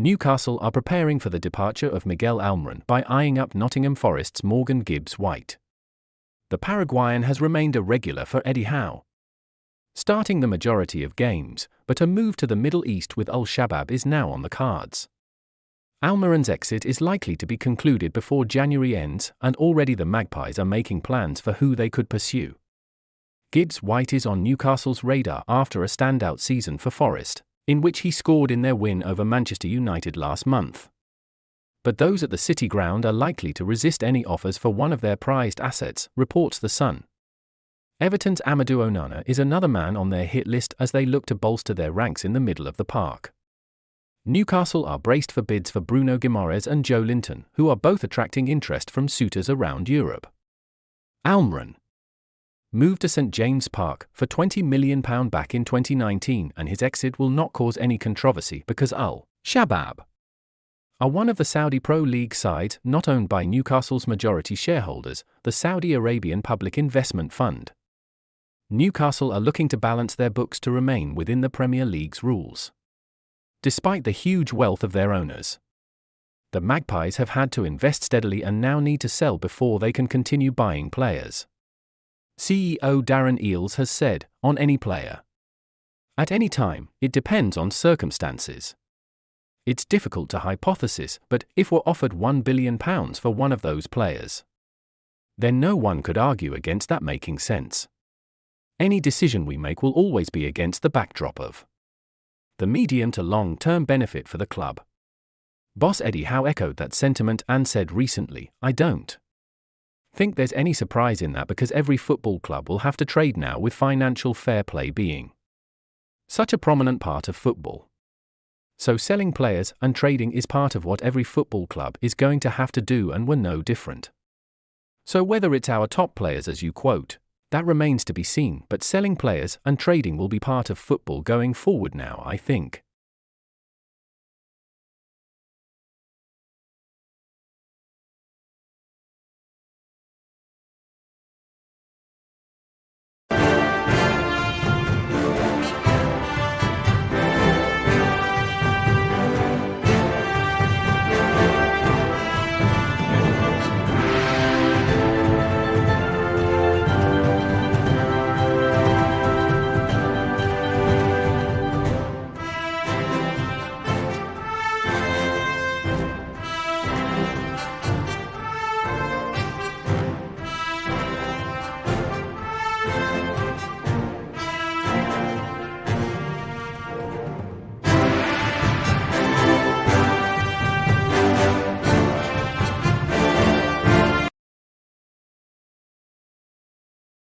Newcastle are preparing for the departure of Miguel Almiron by eyeing up Nottingham Forest's Morgan Gibbs-White. The Paraguayan has remained a regular for Eddie Howe, starting the majority of games, but a move to the Middle East with Al-Shabab is now on the cards. Almiron's exit is likely to be concluded before January ends, and already the Magpies are making plans for who they could pursue. Gibbs-White is on Newcastle's radar after a standout season for Forest, in which he scored in their win over Manchester United last month. But those at the City Ground are likely to resist any offers for one of their prized assets, reports The Sun. Everton's Amadou Onana is another man on their hit list as they look to bolster their ranks in the middle of the park. Newcastle are braced for bids for Bruno Guimaraes and Joe Linton, who are both attracting interest from suitors around Europe. Almiron moved to St James Park for £20 million back in 2019, and his exit will not cause any controversy because Al-Shabab are one of the Saudi Pro League sides not owned by Newcastle's majority shareholders, the Saudi Arabian Public Investment Fund. Newcastle are looking to balance their books to remain within the Premier League's rules. Despite the huge wealth of their owners, the Magpies have had to invest steadily and now need to sell before they can continue buying players. CEO Darren Eales has said, "On any player, at any time, it depends on circumstances. It's difficult to hypothesis, but if we're offered £1 billion for one of those players, then no one could argue against that making sense. Any decision we make will always be against the backdrop of the medium to long-term benefit for the club." Boss Eddie Howe echoed that sentiment and said recently, "I don't think there's any surprise in that because every football club will have to trade now with financial fair play being such a prominent part of football. So selling players and trading is part of what every football club is going to have to do, and we're no different. So whether it's our top players as you quote, that remains to be seen, but selling players and trading will be part of football going forward now, I think."